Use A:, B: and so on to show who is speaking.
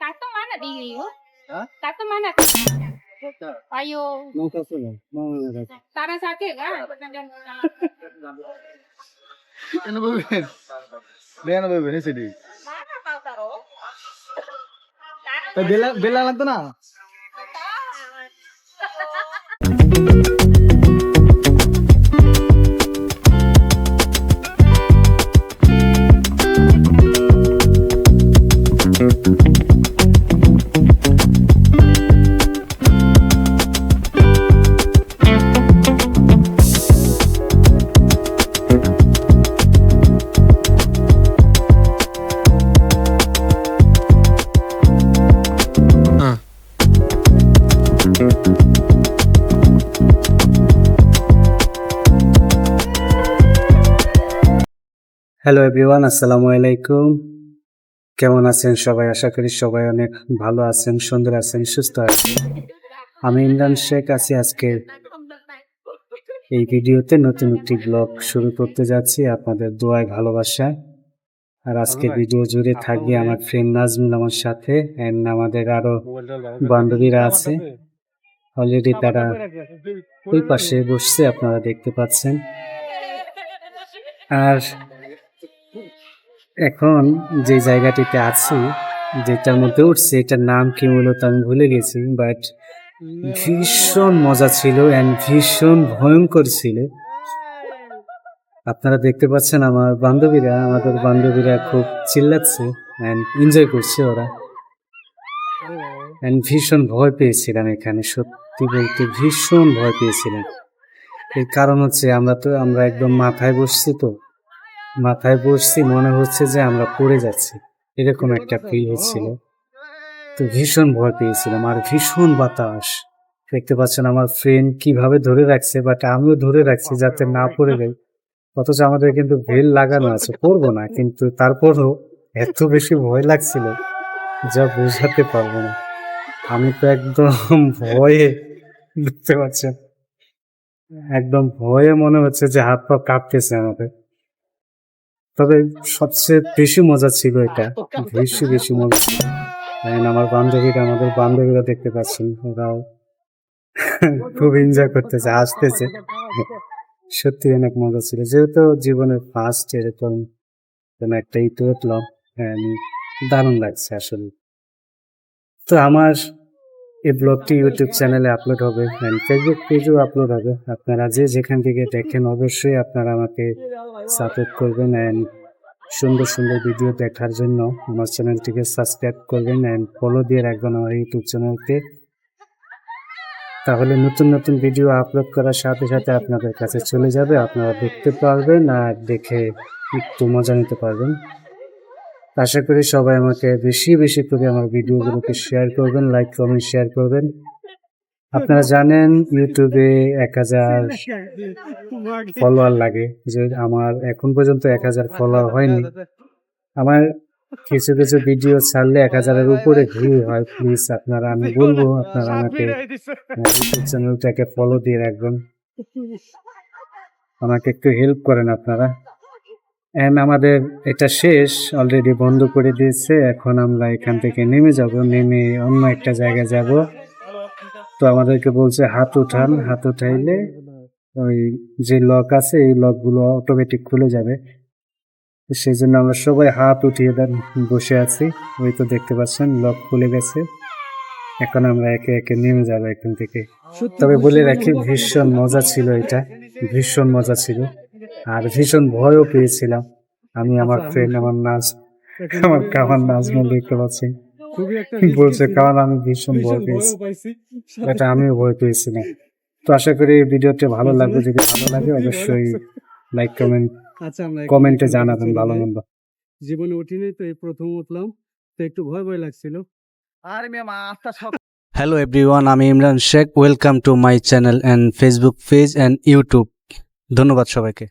A: Tato mana di Rio? Tato mana? Ayo. Tara sakit kan?
B: Ano ba Ben? Ano ba Ben? Sige.
A: Mana kau taruh?
B: Bela lang to na.
C: Hello everyone, আসসালামু আলাইকুম। কেমন আছেন সবাই? আশা করি সবাই অনেক ভালো আছেন, সুন্দর আছেন, সুস্থ আছেন। আমি ইমরান শেখ আছি। আজকে এই ভিডিওতে নতুন একটি ব্লগ শুরু করতে যাচ্ছি আপনাদের দোয়ায় ভালোবাসায়। আর আজকে ভিডিও জুড়ে থাকবে আমার ফ্রেন্ড নাজমুল আমার সাথে, এন্ড আমাদের আরো বান্ধবীরা আছে। অলরেডি তারা ওই পাশে বসছে, আপনারা দেখতে পাচ্ছেন। আর এখন যে জায়গাটিতে আছি, যেটার মধ্যে উঠছি, এটার নাম কি মূলত আমি ভুলে গেছি, বাট ভীষণ মজা ছিল এন্ড ভীষণ ভয়ঙ্কর ছিল। আপনারা দেখতে পাচ্ছেন আমাদের বান্ধবীরা খুব চিল্লাচ্ছে এন্ড এনজয় করছে ওরা। এন্ড ভীষণ ভয় পেয়েছিলাম এখানে, সত্যি বলতে ভীষণ ভয় পেয়েছিলাম। এর কারণ হচ্ছে আমরা একদম মাথায় বসছি, মনে হচ্ছে যে আমরা পড়ে যাচ্ছি, এরকম একটা ফিল হচ্ছিল। তো ভীষণ ভয় পেয়েছিলাম। আর ভীষণ বাতাস, দেখতে পাচ্ছেন আমার ফ্রেন্ড কিভাবে ধরে রাখছে, বাট আমিও ধরে রাখছি যাতে না পড়ে যাই। অথচ আমাদের কিন্তু বেল লাগানো আছে, পড়বো না, কিন্তু তারপরও এত বেশি ভয় লাগছিল যা বোঝাতে পারবো না। আমি তো একদম ভয়ে, দেখতে পাচ্ছেন, একদম ভয়ে মনে হচ্ছে যে হাত পা কাঁপতেছে আমাদের। তবে সবচেয়ে বেশি মজা ছিল এটা, বেশি মজা ছিল। আমাদের বান্ধবীরা দেখতে পাচ্ছেন, ওরাও খুব এনজয় করতেছে, হাসতেছে। সত্যি অনেক মজা ছিল, যেহেতু জীবনের ফার্স্ট এরকম একটা ইতে উঠলাম, দারুণ লাগছে আসলে। তো আমার এই ব্লগটি ইউটিউব চ্যানেলে আপলোড হবে, ফেসবুক পেজেও আপলোড হবে। আপনারা যে যেখান থেকে দেখেন অবশ্যই আপনারা আমাকে সাপোর্ট করবেন অ্যান্ড সুন্দর সুন্দর ভিডিও দেখার জন্য আমার চ্যানেলটিকে সাবস্ক্রাইব করবেন অ্যান্ড ফলো দিয়ে রাখবেন আমার ইউটিউব চ্যানেলকে। তাহলে নতুন নতুন ভিডিও আপলোড করার সাথে সাথে আপনাদের কাছে চলে যাবে, আপনারা দেখতে পারবেন আর দেখে একটু মজা নিতে পারবেন। আশা করি সবাই আমাকে বেশি বেশি করে আমার ভিডিওগুলোকে শেয়ার করবেন, লাইক কমেন্ট শেয়ার করবেন। আপনারা জানেন ইউটিউবে 1000 ফলোয়ার লাগে, যে আমার এখন পর্যন্ত 1000 ফলোয়ার হয়নি। আমার কিছু কিছু ভিডিও ছাড়লে 1000-এর উপরে ভিউ হয়। প্লিজ আমি বলবো আপনারা আমাকে ইউটিউব চ্যানেলটাকে ফলো দিয়ে রাখবেন, আমাকে একটু হেল্প করেন আপনারা। এন্ড আমাদের এটা শেষ, অলরেডি বন্ধ করে দিয়েছে। এখন আমরা এখান থেকে নেমে অন্য একটা জায়গায় যাব। তো আমাদেরকে বলছে হাত উঠাইলে ওই যে লক আছে এই লকগুলো অটোমেটিক খুলে যাবে। সেই জন্য আমরা সবাই হাত উঠিয়ে বসে আছি। ওই তো দেখতে পাচ্ছেন লক খুলে গেছে। এখন আমরা একে একে নেমে যাবো এখান থেকে। তবে বলে রাখি, ভীষণ মজা ছিল এটা, ভীষণ মজা ছিল। আর ভীষণ ভয়ও পেয়েছিলাম আমি। আমার ফ্রেন্ড আমার নাজমুল দেখতে পাচ্ছি বলছে, কারণ আমি ভীষণ ভয় পেয়েছি, এটা আমিও ভয় পেয়েছিলাম। তো আশা করি ভিডিওটি ভালো লাগবে। যদি ভালো লাগে অবশ্যই লাইক কমেন্টে জানাবেন ভালো মন্দ।
D: জীবনে উঠিনি তো, এই প্রথম উঠলাম, তো একটু ভয় লাগছিল।
C: হ্যালো এভরিওয়ান, আমি Imran Sheikh. Welcome to my channel and Facebook page and YouTube. ধন্যবাদ সবাইকে।